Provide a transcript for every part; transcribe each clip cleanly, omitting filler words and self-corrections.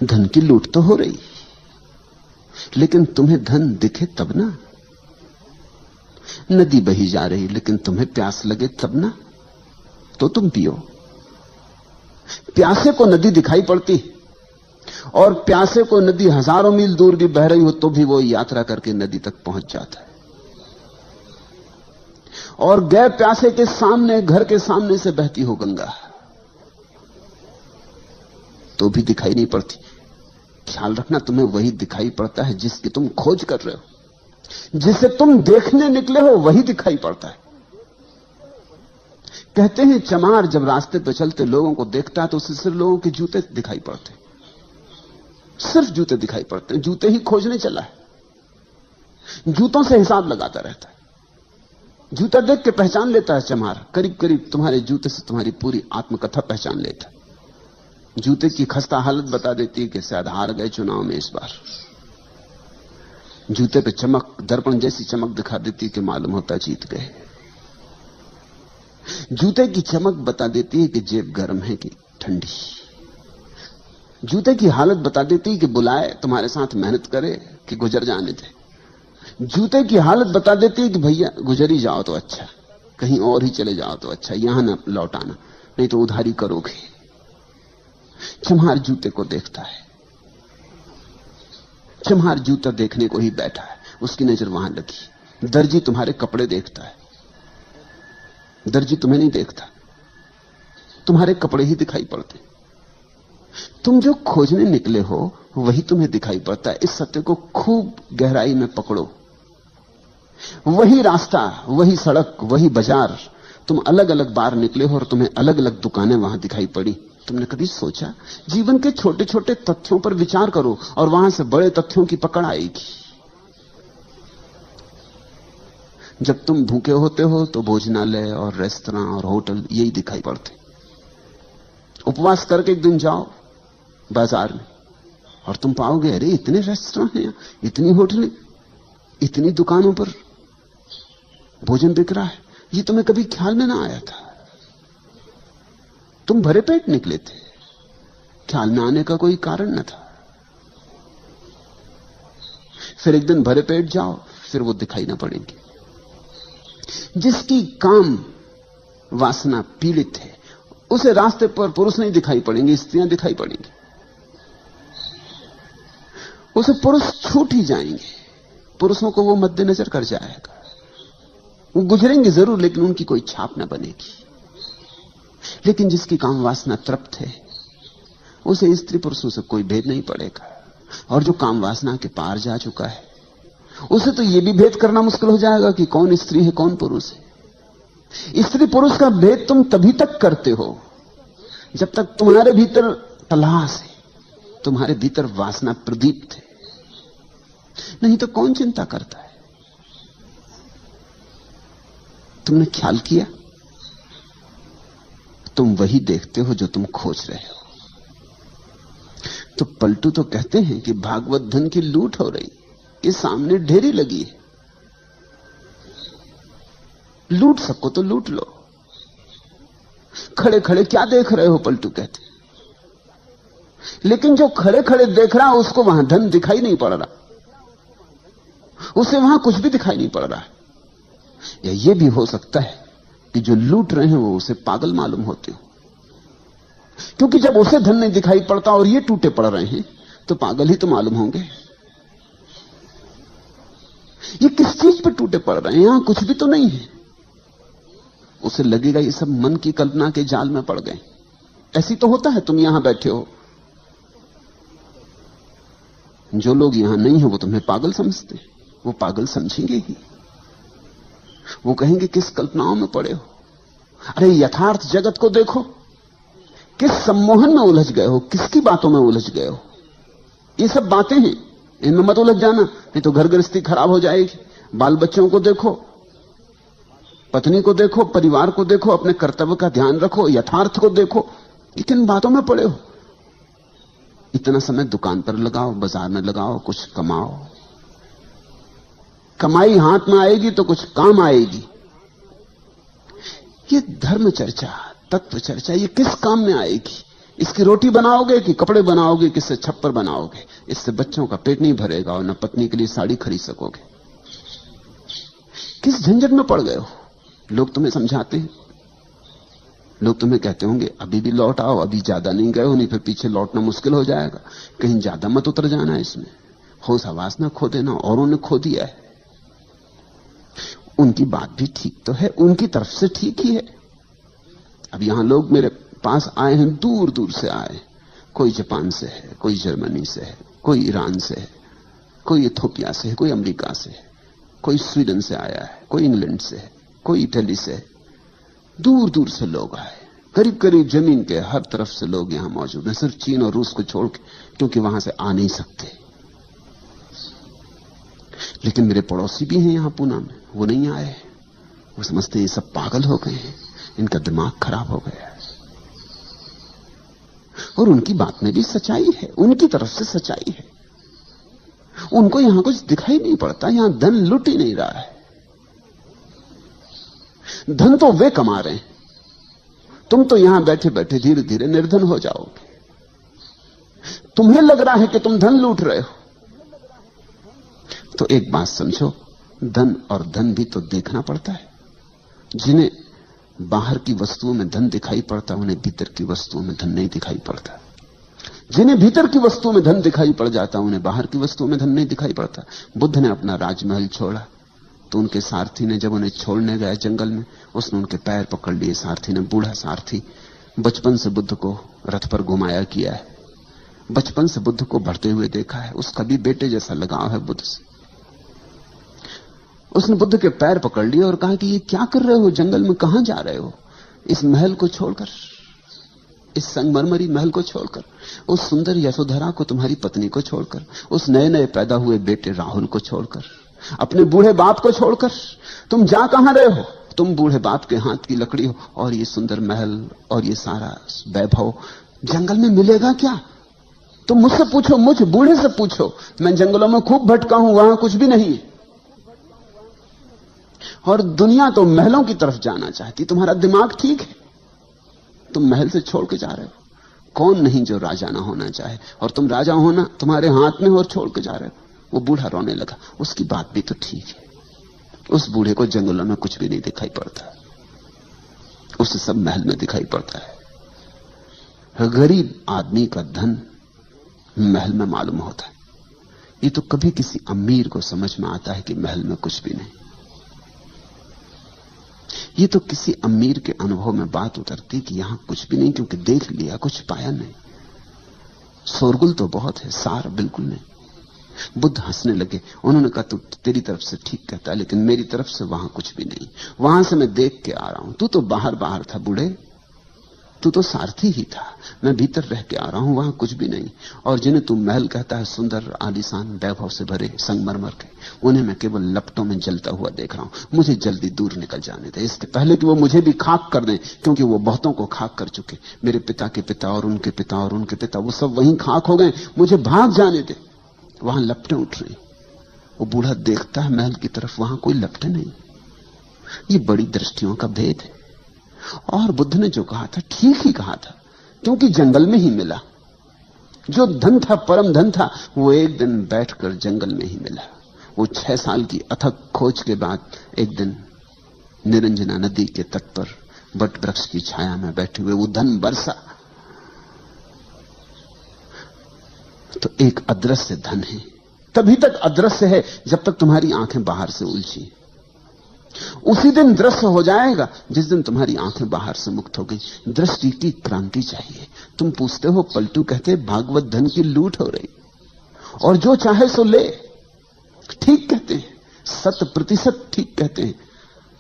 धन की लूट तो हो रही, लेकिन तुम्हें धन दिखे तब ना। नदी बही जा रही लेकिन तुम्हें प्यास लगे तब ना, तो तुम पियो। प्यासे को नदी दिखाई पड़ती, और प्यासे को नदी हजारों मील दूर भी बह रही हो तो भी वो यात्रा करके नदी तक पहुंच जाता है। और गए प्यासे के सामने, घर के सामने से बहती हो गंगा, तो भी दिखाई नहीं पड़ती। ख्याल रखना, तुम्हें वही दिखाई पड़ता है जिसकी तुम खोज कर रहे हो। जिसे तुम देखने निकले हो वही दिखाई पड़ता है। कहते हैं चमार जब रास्ते पर चलते लोगों को देखता है तो उसे सिर्फ लोगों के जूते दिखाई पड़ते, सिर्फ जूते दिखाई पड़ते हैं। जूते ही खोजने चला है, जूतों से हिसाब लगाता रहता है। जूता देख के पहचान लेता है चमार, करीब करीब तुम्हारे जूते से तुम्हारी पूरी आत्मकथा पहचान लेता है। जूते की खस्ता हालत बता देती है कि शायद हार गए चुनाव में इस बार। जूते पे चमक, दर्पण जैसी चमक दिखा देती है कि मालूम होता जीत गए। जूते की चमक बता देती है कि जेब गर्म है कि ठंडी। जूते की हालत बता देती है कि बुलाए तुम्हारे साथ मेहनत करे कि गुजर जाने दे। जूते की हालत बता देती है कि भैया गुजर ही जाओ तो अच्छा, कहीं और ही चले जाओ तो अच्छा, यहां ना लौटाना, नहीं तो उधारी करोगे। चम्हार जूते को देखता है। चम्हार जूता देखने को ही बैठा है, उसकी नजर वहां लगी। दर्जी तुम्हारे कपड़े देखता है, दर्जी तुम्हें नहीं देखता, तुम्हारे कपड़े ही दिखाई पड़ते। तुम जो खोजने निकले हो वही तुम्हें दिखाई पड़ता है। इस सत्य को खूब गहराई में पकड़ो। वही रास्ता, वही सड़क, वही बाजार, तुम अलग अलग बार निकले हो और तुम्हें अलग अलग दुकानें वहां दिखाई पड़ी। तुमने कभी सोचा? जीवन के छोटे छोटे तथ्यों पर विचार करो और वहां से बड़े तथ्यों की पकड़ आएगी। जब तुम भूखे होते हो तो भोजनालय और रेस्तरां और होटल यही दिखाई पड़ते। उपवास करके एक दिन जाओ बाजार में और तुम पाओगे अरे इतने रेस्तरां हैं, इतनी होटलें, इतनी दुकानों पर भोजन बिक रहा है, ये तुम्हें कभी ख्याल में ना आया था। तुम भरे पेट निकले थे, ख्याल में आने का कोई कारण न था। फिर एक दिन भरे पेट जाओ, फिर वो दिखाई ना पड़ेंगे। जिसकी काम वासना पीड़ित है उसे रास्ते पर पुरुष नहीं दिखाई पड़ेंगे, स्त्रियां दिखाई पड़ेंगी। उसे पुरुष छूट ही जाएंगे, पुरुषों को वो मद्देनजर कर जाएगा। वो गुजरेंगे जरूर लेकिन उनकी कोई छाप न बनेगी। लेकिन जिसकी काम वासना तृप्त है उसे स्त्री पुरुषों से कोई भेद नहीं पड़ेगा। और जो काम वासना के पार जा चुका है उसे तो यह भी भेद करना मुश्किल हो जाएगा कि कौन स्त्री है कौन पुरुष है। स्त्री पुरुष का भेद तुम तभी तक करते हो जब तक तुम्हारे भीतर तलाश है, तुम्हारे भीतर वासना प्रदीप्त है, नहीं तो कौन चिंता करता है। तुमने ख्याल किया? तुम वही देखते हो जो तुम खोज रहे हो। तो पलटू तो कहते हैं कि भागवत धन की लूट हो रही, ये सामने ढेरी लगी है, लूट सको तो लूट लो। खड़े खड़े क्या देख रहे हो, पलटू कहते। लेकिन जो खड़े खड़े देख रहा है उसको वहां धन दिखाई नहीं पड़ रहा, उसे वहां कुछ भी दिखाई नहीं पड़ रहा है। या यह भी हो सकता है कि जो लूट रहे हैं वो उसे पागल मालूम होते हो, क्योंकि जब उसे धन नहीं दिखाई पड़ता और ये टूटे पड़ रहे हैं तो पागल ही तो मालूम होंगे। ये किस चीज पर टूटे पड़ रहे हैं? यहां कुछ भी तो नहीं है। उसे लगेगा ये सब मन की कल्पना के जाल में पड़ गए। ऐसी तो होता है, तुम यहां बैठे हो, जो लोग यहां नहीं है वो तुम्हें पागल समझते हैं, वो पागल समझेंगे ही। वो कहेंगे किस कल्पनाओं में पड़े हो। अरे यथार्थ जगत को देखो, किस सम्मोहन में उलझ गए हो, किसकी बातों में उलझ गए हो। ये सब बातें हैं, इनमें मत उलझ जाना, नहीं तो घर गृहस्थी खराब हो जाएगी। बाल बच्चों को देखो, पत्नी को देखो, परिवार को देखो, अपने कर्तव्य का ध्यान रखो, यथार्थ को देखो। किन बातों में पड़े हो? इतना समय दुकान पर लगाओ, बाजार में लगाओ, कुछ कमाओ। कमाई हाथ में आएगी तो कुछ काम आएगी। ये धर्म चर्चा, तत्व चर्चा, ये किस काम में आएगी? इसकी रोटी बनाओगे कि कपड़े बनाओगे, किससे छप्पर बनाओगे? इससे बच्चों का पेट नहीं भरेगा और न पत्नी के लिए साड़ी खरीद सकोगे। किस झंझट में पड़ गए हो? लोग तुम्हें समझाते हैं, लोग तुम्हें कहते होंगे अभी भी लौट आओ, अभी ज्यादा नहीं गए हो, नहीं फिर पीछे लौटना मुश्किल हो जाएगा, कहीं ज्यादा मत उतर जाना इसमें, होश आवास ना खो देना, औरों ने खो दिया है। उनकी बात भी ठीक तो है, उनकी तरफ से ठीक ही है। अब यहां लोग मेरे पास आए हैं, दूर दूर से आए, कोई जापान से है, कोई जर्मनी से है, कोई ईरान से है, कोई इथोपिया से है, कोई अमेरिका से है, कोई स्वीडन से आया है, कोई इंग्लैंड से है, कोई इटली से है, दूर दूर से लोग आए, करीब करीब जमीन के हर तरफ से लोग यहां मौजूद हैं, सिर्फ चीन और रूस को छोड़ के, क्योंकि वहां से आ नहीं सकते। लेकिन मेरे पड़ोसी भी हैं यहां पूना में, वो नहीं आए, वो समझते ये सब पागल हो गए हैं, इनका दिमाग खराब हो गया है। और उनकी बात में भी सच्चाई है, उनकी तरफ से सच्चाई है। उनको यहां कुछ दिखाई नहीं पड़ता, यहां धन लुट ही नहीं रहा है, धन तो वे कमा रहे हैं, तुम तो यहां बैठे बैठे धीरे धीरे निर्धन हो जाओगे। तुम्हें लग रहा है कि तुम धन लूट रहे हो, तो एक बात समझो, धन और धन भी तो देखना पड़ता है। जिन्हें बाहर की वस्तुओं में धन दिखाई पड़ता, उन्हें भीतर की वस्तुओं में धन नहीं दिखाई पड़ता। जिन्हें भीतर की वस्तुओं में धन दिखाई पड़ जाता, उन्हें बाहर की वस्तुओं में धन नहीं दिखाई पड़ता। बुद्ध ने अपना राजमहल छोड़ा तो उनके सारथी ने, जब उन्हें छोड़ने गए जंगल में, उसने उनके पैर पकड़ लिए। सारथी ने, बूढ़ा सारथी, बचपन से बुद्ध को रथ पर घुमाया किया है, बचपन से बुद्ध को बढ़ते हुए देखा है, उसका भी बेटे जैसा लगाव है बुद्ध से। उसने बुद्ध के पैर पकड़ लिए और कहा कि ये क्या कर रहे हो, जंगल में कहां जा रहे हो? इस महल को छोड़कर, इस संगमरमरी महल को छोड़कर, उस सुंदर यशोधरा को, तुम्हारी पत्नी को छोड़कर, उस नए नए पैदा हुए बेटे राहुल को छोड़कर, अपने बूढ़े बाप को छोड़कर तुम जा कहां रहे हो? तुम बूढ़े बाप के हाथ की लकड़ी हो, और ये सुंदर महल और ये सारा वैभव जंगल में मिलेगा क्या? तुम मुझसे पूछो, मुझ बूढ़े से पूछो, मैं जंगलों में खूब भटका हूं, वहां कुछ भी नहीं है। और दुनिया तो महलों की तरफ जाना चाहती। तुम्हारा दिमाग ठीक है, तुम महल से छोड़ के जा रहे हो। कौन नहीं जो राजा ना होना चाहे, और तुम राजा होना तुम्हारे हाथ में और छोड़ के जा रहे हो। वो बूढ़ा रोने लगा। उसकी बात भी तो ठीक है, उस बूढ़े को जंगलों में कुछ भी नहीं दिखाई पड़ता, उसे सब महल में दिखाई पड़ता है। गरीब आदमी का धन महल में मालूम होता है। ये तो कभी किसी अमीर को समझ में आता है कि महल में कुछ भी नहीं। ये तो किसी अमीर के अनुभव में बात उतरती कि यहां कुछ भी नहीं, क्योंकि देख लिया, कुछ पाया नहीं। शोरगुल तो बहुत है, सार बिल्कुल नहीं। बुद्ध हंसने लगे। उन्होंने कहा, तू तेरी तरफ से ठीक कहता है, लेकिन मेरी तरफ से वहां कुछ भी नहीं। वहां से मैं देख के आ रहा हूं। तू तो बाहर बाहर था बूढ़े, तू तो सारथी ही था। मैं भीतर रह के आ रहा हूं, वहां कुछ भी नहीं। और जिन्हें तू महल कहता है, सुंदर आलीशान वैभव से भरे संगमरमर के, उन्हें मैं केवल लपटों में जलता हुआ देख रहा हूं। मुझे जल्दी दूर निकल जाने दे, इसके पहले कि वो मुझे भी खाक कर दें, क्योंकि वो बहुतों को खाक कर चुके। मेरे पिता के पिता और उनके पिता और उनके पिता, वो सब वहीं खाक हो गए। मुझे भाग जाने दे, वहां लपटें उठ रही। वो बूढ़ा देखता है महल की तरफ, वहां कोई लपटें नहीं। ये बड़ी दृष्टियों का भेद है। और बुद्ध ने जो कहा था ठीक ही कहा था, क्योंकि जंगल में ही मिला। जो धन था, परम धन था, वो एक दिन बैठकर जंगल में ही मिला। वो 6 साल की अथक खोज के बाद एक दिन निरंजना नदी के तट पर वट वृक्ष की छाया में बैठे हुए वो धन बरसा। तो एक अदृश्य धन है, तभी तक अदृश्य है जब तक तुम्हारी आंखें बाहर से उलझी। उसी दिन दृश्य हो जाएगा जिस दिन तुम्हारी आंखें बाहर से मुक्त हो गई। दृष्टि की क्रांति चाहिए। तुम पूछते हो, पलटू कहते भागवत धन की लूट हो रही, और जो चाहे सो ले। ठीक कहते हैं, 100% ठीक कहते हैं।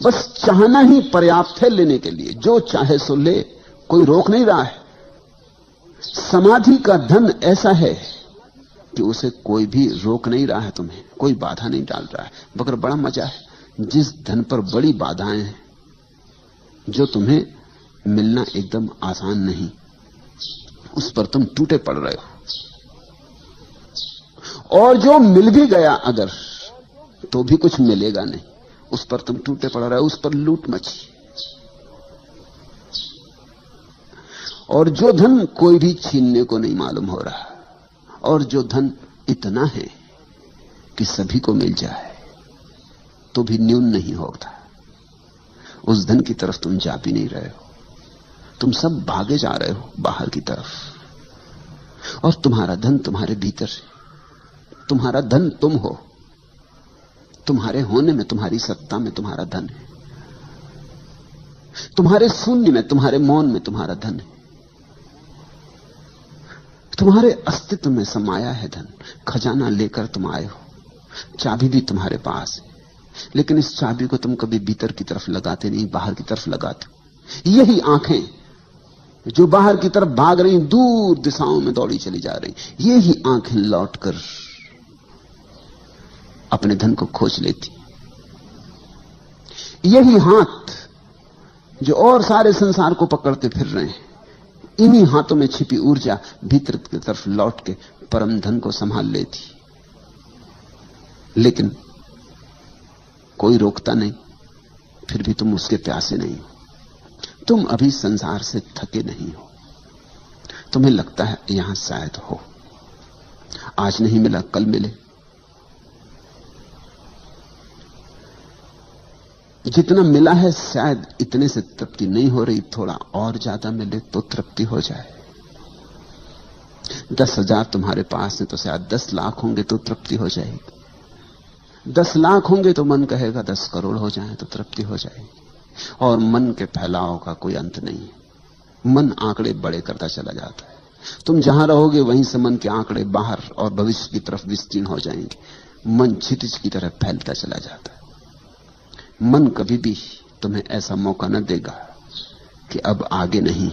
बस चाहना ही पर्याप्त है लेने के लिए। जो चाहे सो ले, कोई रोक नहीं रहा है। समाधि का धन ऐसा है कि उसे कोई भी रोक नहीं रहा है, तुम्हें कोई बाधा नहीं डाल रहा है। मगर बड़ा मजा है, जिस धन पर बड़ी बाधाएं हैं, जो तुम्हें मिलना एकदम आसान नहीं, उस पर तुम टूटे पड़ रहे हो। और जो मिल भी गया अगर, तो भी कुछ मिलेगा नहीं, उस पर तुम टूटे पड़ रहे हो, उस पर लूट मची। और जो धन कोई भी छीनने को नहीं मालूम हो रहा, और जो धन इतना है कि सभी को मिल जाए तो भी न्यून नहीं होता, उस धन की तरफ तुम जा भी नहीं रहे हो। तुम सब भागे जा रहे हो बाहर की तरफ, और तुम्हारा धन तुम्हारे भीतर है। तुम्हारा धन तुम हो, तुम्हारे होने में, तुम्हारी सत्ता में तुम्हारा धन है। तुम्हारे शून्य में, तुम्हारे मौन में तुम्हारा धन है। तुम्हारे अस्तित्व में समाया है धन। खजाना लेकर तुम आए हो, चाबी भी तुम्हारे पास है, लेकिन इस चाबी को तुम कभी भीतर की तरफ लगाते नहीं, बाहर की तरफ लगाते हो। यही आंखें जो बाहर की तरफ भाग रही, दूर दिशाओं में दौड़ी चली जा रही, यही आंखें लौटकर अपने धन को खोज लेती। यही हाथ जो और सारे संसार को पकड़ते फिर रहे हैं, इन्हीं हाथों में छिपी ऊर्जा भीतर की तरफ लौट के परम धन को संभाल लेती। लेकिन कोई रोकता नहीं, फिर भी तुम उसके प्यासे नहीं हो। तुम अभी संसार से थके नहीं हो। तुम्हें लगता है यहां शायद हो, आज नहीं मिला कल मिले। जितना मिला है शायद इतने से तृप्ति नहीं हो रही, थोड़ा और ज्यादा मिले तो तृप्ति हो जाए। 10,000 तुम्हारे पास है तो शायद 10 लाख होंगे तो तृप्ति हो जाएगी। 10 लाख होंगे तो मन कहेगा 10 करोड़ हो जाए तो तृप्ति हो जाएगी। और मन के फैलाव का कोई अंत नहीं है। मन आंकड़े बड़े करता चला जाता है। तुम जहां रहोगे वहीं से मन के आंकड़े बाहर और भविष्य की तरफ विस्तीर्ण हो जाएंगे। मन क्षितिज की तरह फैलता चला जाता है। मन कभी भी तुम्हें ऐसा मौका न देगा कि अब आगे नहीं।